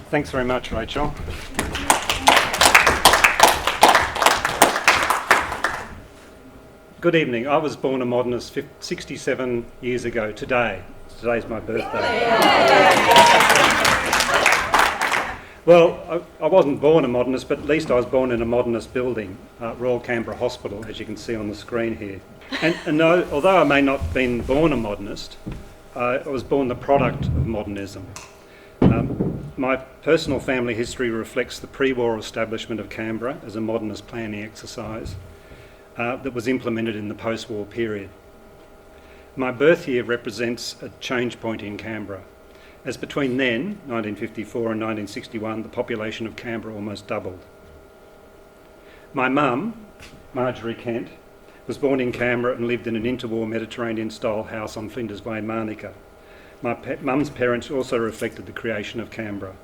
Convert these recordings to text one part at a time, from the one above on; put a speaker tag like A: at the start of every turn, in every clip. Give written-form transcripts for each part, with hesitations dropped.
A: Thanks very much, Rachel. Good evening. I was born a modernist 67 years ago today. Today's my birthday. Well, I wasn't born a modernist, but at least I was born in a modernist building, Royal Canberra Hospital, as you can see on the screen here. And no, although I may not have been born a modernist, I was born the product of modernism. My personal family history reflects the pre-war establishment of Canberra as a modernist planning exercise that was implemented in the post-war period. My birth year represents a change point in Canberra, as between then, 1954 and 1961, the population of Canberra almost doubled. My mum, Marjorie Kent, was born in Canberra and lived in an interwar Mediterranean-style house on Flinders Way, Manuka. My mum's parents also reflected the creation of Canberra.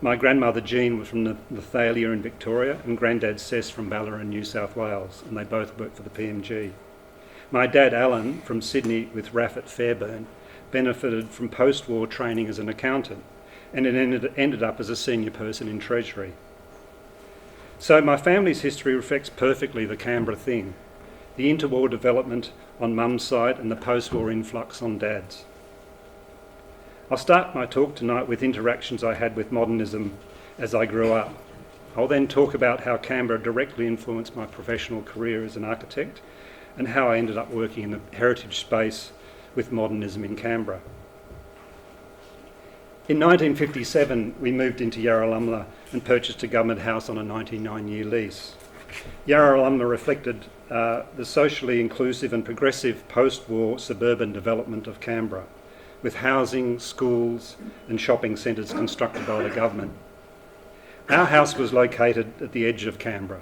A: My grandmother Jean was from Thalia in Victoria and granddad Cess from Ballarat in New South Wales, and they both worked for the PMG. My dad Alan from Sydney with RAF at Fairburn benefited from post-war training as an accountant and it ended up as a senior person in Treasury. So my family's history reflects perfectly the Canberra thing, the interwar development on mum's side and the post-war influx on dad's. I'll start my talk tonight with interactions I had with modernism as I grew up. I'll then talk about how Canberra directly influenced my professional career as an architect and how I ended up working in the heritage space with modernism in Canberra. In 1957, we moved into Yarralumla and purchased a government house on a 99-year lease. Yarralumla reflected the socially inclusive and progressive post-war suburban development of Canberra, with housing, schools and shopping centres constructed by the government. Our house was located at the edge of Canberra,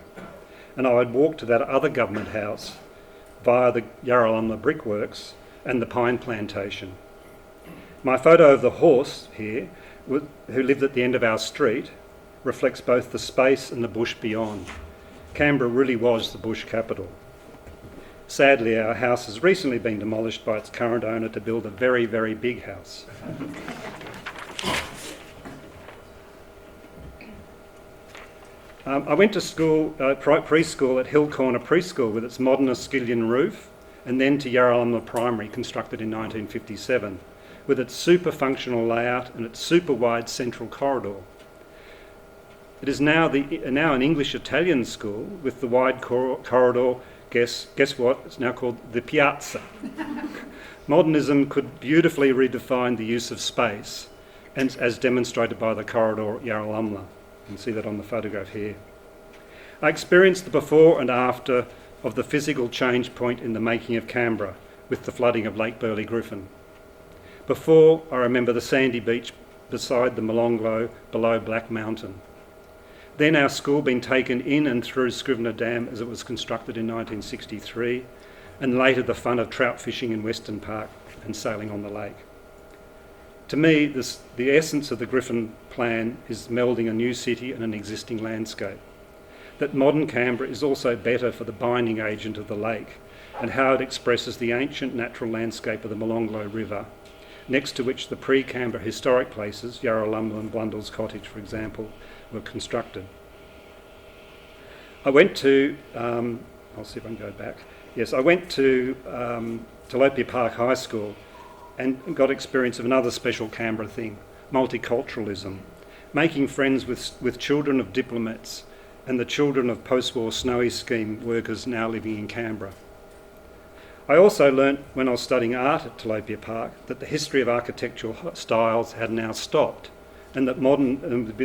A: and I would walk to that other government house via the Yarralumla brickworks and the pine plantation. My photo of the horse here, who lived at the end of our street, reflects both the space and the bush beyond. Canberra really was the bush capital. Sadly, our house has recently been demolished by its current owner to build a very, very big house. I went to school, preschool at Hill Corner Preschool with its modernist skillion roof, and then to Yarralumla Primary, constructed in 1957, with its super functional layout and its super wide central corridor. It is now an English-Italian school with the wide corridor. Guess what? It's now called the Piazza. Modernism could beautifully redefine the use of space, and as demonstrated by the corridor at Yarralumla. You can see that on the photograph here. I experienced the before and after of the physical change point in the making of Canberra with the flooding of Lake Burley Griffin. Before, I remember the sandy beach beside the Molonglo below Black Mountain. Then our school being taken in and through Scrivener Dam as it was constructed in 1963, and later the fun of trout fishing in Western Park and sailing on the lake. To me, the essence of the Griffin plan is melding a new city and an existing landscape. That modern Canberra is also better for the binding agent of the lake and how it expresses the ancient natural landscape of the Molonglo River, next to which the pre-Canberra historic places, Yarralumla and Blundell's Cottage, for example, were constructed. I went to, I'll see if I can go back. Yes, I went to Tilapia Park High School and got experience of another special Canberra thing, multiculturalism, making friends with children of diplomats and the children of post-war Snowy Scheme workers now living in Canberra. I also learnt when I was studying art at Tilapia Park that the history of architectural styles had now stopped and that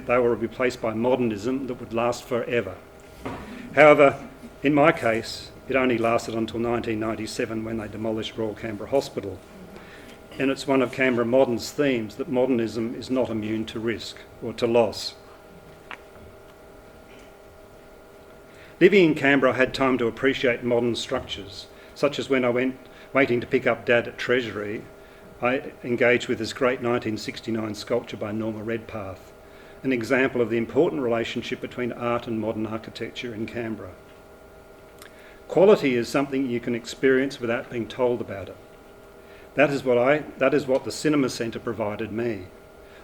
A: they were replaced by modernism that would last forever. However, in my case, it only lasted until 1997 when they demolished Royal Canberra Hospital. And it's one of Canberra Modern's themes that modernism is not immune to risk or to loss. Living in Canberra, I had time to appreciate modern structures, such as when I went waiting to pick up Dad at Treasury, I engaged with this great 1969 sculpture by Norma Redpath, an example of the important relationship between art and modern architecture in Canberra. Quality is something you can experience without being told about it. That is what the cinema centre provided me.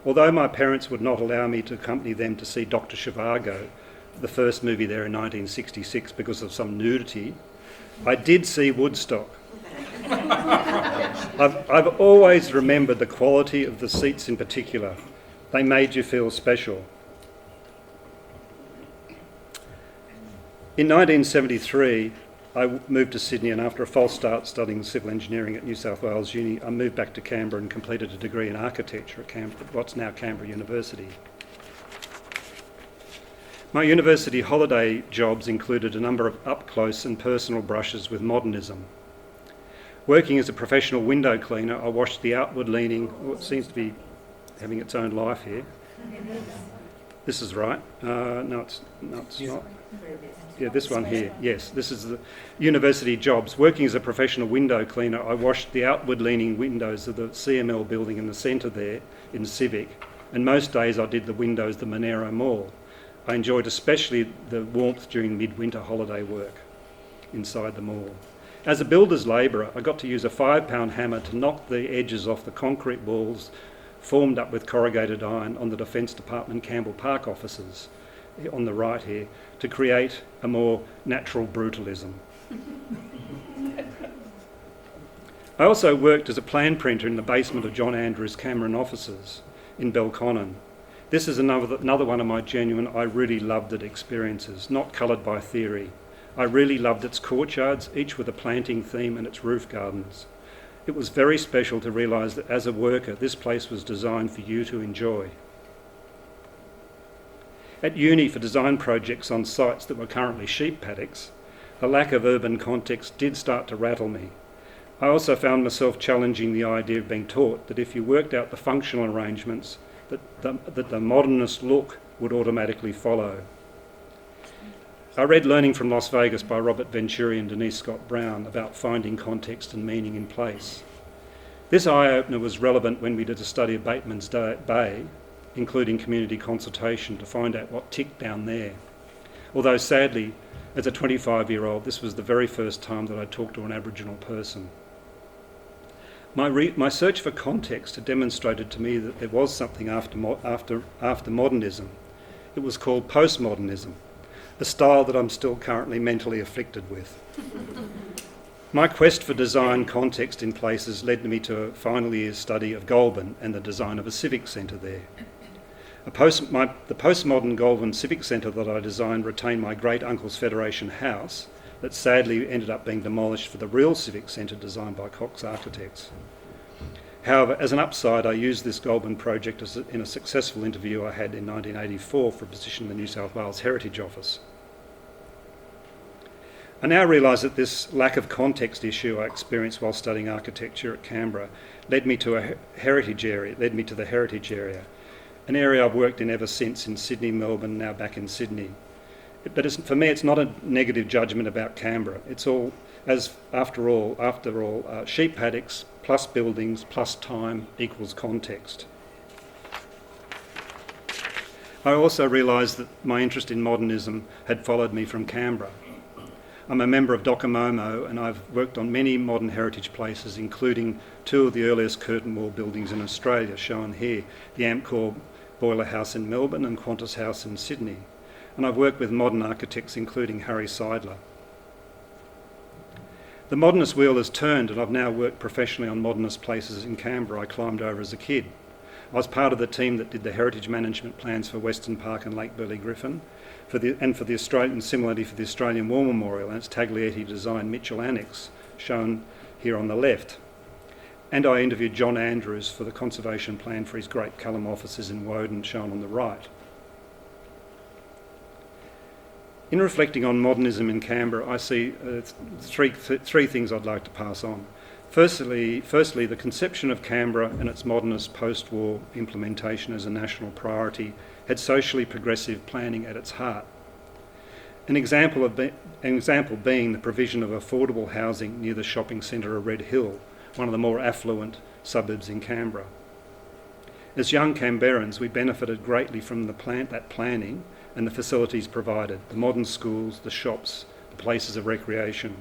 A: Although my parents would not allow me to accompany them to see Dr. Zhivago, the first movie there in 1966, because of some nudity, I did see Woodstock. I've always remembered the quality of the seats in particular. They made you feel special. In 1973, I moved to Sydney, and after a false start studying civil engineering at New South Wales Uni, I moved back to Canberra and completed a degree in architecture at what's now Canberra University. My university holiday jobs included a number of up-close and personal brushes with modernism. Working as a professional window cleaner, I washed the outward-leaning, what seems to be having its own life here. This is right. No, it's not. Yeah, this one here. Yes, this is the university jobs. Working as a professional window cleaner, I washed the outward-leaning windows of the CML building in the centre there in Civic, and most days I did the windows of the Monero Mall. I enjoyed especially the warmth during midwinter holiday work inside the mall. As a builder's labourer, I got to use a 5-pound hammer to knock the edges off the concrete walls formed up with corrugated iron on the Defence Department Campbell Park offices on the right here to create a more natural brutalism. I also worked as a plan printer in the basement of John Andrews' Cameron offices in Belconnen. This is another one of my genuine I really loved it experiences, not coloured by theory. I really loved its courtyards, each with a planting theme, and its roof gardens. It was very special to realise that as a worker, this place was designed for you to enjoy. At uni, for design projects on sites that were currently sheep paddocks, the lack of urban context did start to rattle me. I also found myself challenging the idea of being taught that if you worked out the functional arrangements, that the modernist look would automatically follow. I read Learning from Las Vegas by Robert Venturi and Denise Scott Brown about finding context and meaning in place. This eye-opener was relevant when we did a study of Bateman's Bay, including community consultation, to find out what ticked down there. Although sadly, as a 25-year-old, this was the very first time that I talked to an Aboriginal person. My search for context had demonstrated to me that there was something after modernism. It was called postmodernism, a style that I'm still currently mentally afflicted with. My quest for design context in places led me to a final year's study of Goulburn and the design of a civic centre there. The postmodern Goulburn Civic Centre that I designed retained my great-uncle's Federation House that sadly ended up being demolished for the real civic centre designed by Cox Architects. However, as an upside, I used this Goulburn project in a successful interview I had in 1984 for a position in the New South Wales Heritage Office. I now realise that this lack of context issue I experienced while studying architecture at Canberra led me to the heritage area, an area I've worked in ever since in Sydney, Melbourne, now back in Sydney. But for me, it's not a negative judgment about Canberra. It's all, after all, sheep paddocks plus buildings plus time equals context. I also realised that my interest in modernism had followed me from Canberra. I'm a member of Docomomo, and I've worked on many modern heritage places, including two of the earliest curtain wall buildings in Australia, shown here, the Amcor Boiler House in Melbourne and Qantas House in Sydney. And I've worked with modern architects, including Harry Seidler. The modernist wheel has turned, and I've now worked professionally on modernist places in Canberra I climbed over as a kid. I was part of the team that did the heritage management plans for Western Park and Lake Burley Griffin, similarly for the Australian War Memorial and its Taglietti designed Mitchell Annex, shown here on the left. And I interviewed John Andrews for the conservation plan for his Great Cullum offices in Woden, shown on the right. In reflecting on modernism in Canberra, I see three things I'd like to pass on. Firstly, the conception of Canberra and its modernist post-war implementation as a national priority had socially progressive planning at its heart. An example being the provision of affordable housing near the shopping centre of Red Hill, one of the more affluent suburbs in Canberra. As young Canberrans, we benefited greatly from that planning and the facilities provided, the modern schools, the shops, the places of recreation.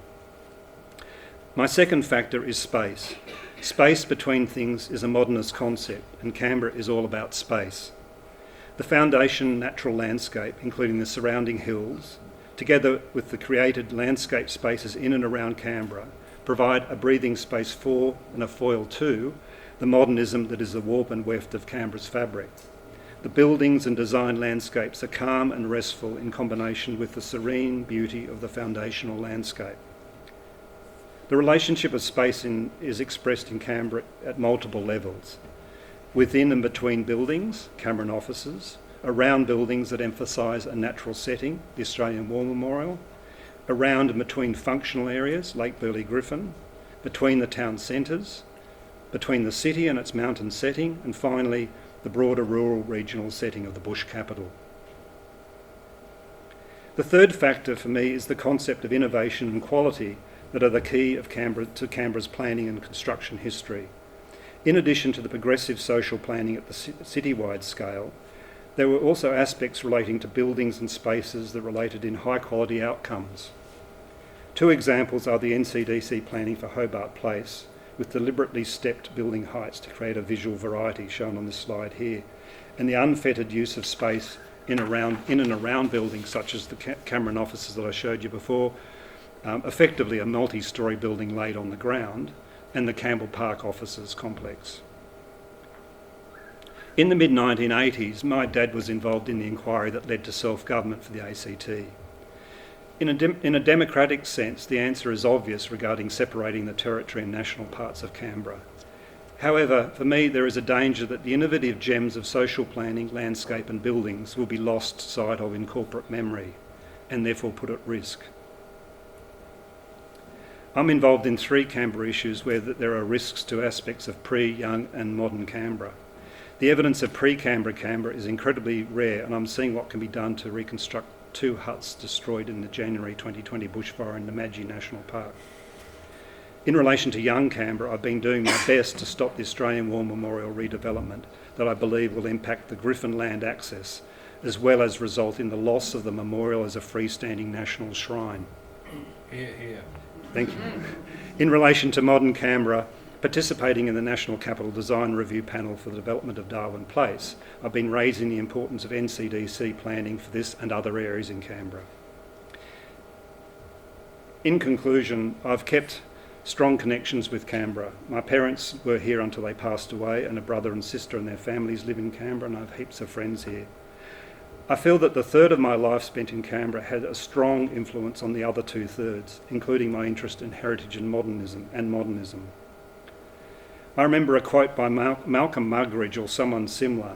A: My second factor is space. Space between things is a modernist concept, and Canberra is all about space. The foundation natural landscape, including the surrounding hills, together with the created landscape spaces in and around Canberra, provide a breathing space for and a foil to the modernism that is the warp and weft of Canberra's fabric. The buildings and design landscapes are calm and restful in combination with the serene beauty of the foundational landscape. The relationship of space is expressed in Canberra at multiple levels. Within and between buildings, Cameron offices, around buildings that emphasise a natural setting, the Australian War Memorial, around and between functional areas, Lake Burley Griffin, between the town centres, between the city and its mountain setting, and finally the broader rural regional setting of the bush capital. The third factor for me is the concept of innovation and quality that are the key of Canberra's planning and construction history. In addition to the progressive social planning at the citywide scale, there were also aspects relating to buildings and spaces that related in high quality outcomes. Two examples are the NCDC planning for Hobart Place, with deliberately stepped building heights to create a visual variety shown on this slide here, and the unfettered use of space in and around buildings such as the Cameron offices that I showed you before, effectively a multi-storey building laid on the ground, and the Campbell Park offices complex. In the mid-1980s, my dad was involved in the inquiry that led to self-government for the ACT. In a democratic sense, the answer is obvious regarding separating the territory and national parts of Canberra. However, for me, there is a danger that the innovative gems of social planning, landscape and buildings will be lost sight of in corporate memory and therefore put at risk. I'm involved in 3 Canberra issues where there are risks to aspects of pre-, young and modern Canberra. The evidence of pre-Canberra Canberra is incredibly rare, and I'm seeing what can be done to reconstruct 2 huts destroyed in the January 2020 bushfire in the Namadgi National Park. In relation to young Canberra, I've been doing my best to stop the Australian War Memorial redevelopment that I believe will impact the Griffin land access, as well as result in the loss of the memorial as a freestanding national shrine.
B: Hear, hear.
A: Thank you. In relation to modern Canberra, participating in the National Capital Design Review panel for the development of Darwin Place, I've been raising the importance of NCDC planning for this and other areas in Canberra. In conclusion, I've kept strong connections with Canberra. My parents were here until they passed away, and a brother and sister and their families live in Canberra, and I have heaps of friends here. I feel that the third of my life spent in Canberra had a strong influence on the other 2/3, including my interest in heritage and modernism. I remember a quote by Malcolm Muggeridge or someone similar,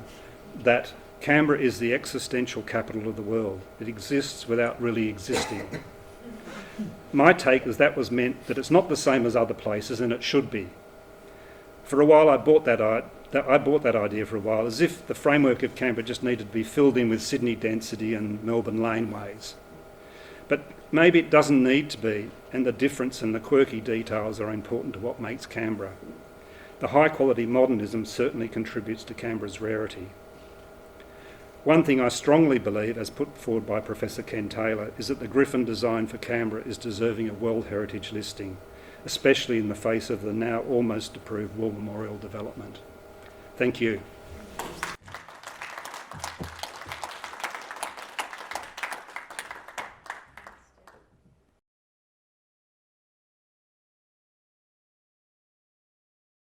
A: that Canberra is the existential capital of the world. It exists without really existing. My take is that was meant that it's not the same as other places, and it should be. For a while I bought that idea for a while, as if the framework of Canberra just needed to be filled in with Sydney density and Melbourne laneways. But maybe it doesn't need to be, and the difference and the quirky details are important to what makes Canberra. The high quality modernism certainly contributes to Canberra's rarity. One thing I strongly believe, as put forward by Professor Ken Taylor, is that the Griffin design for Canberra is deserving of World Heritage listing, especially in the face of the now almost approved War Memorial development. Thank you.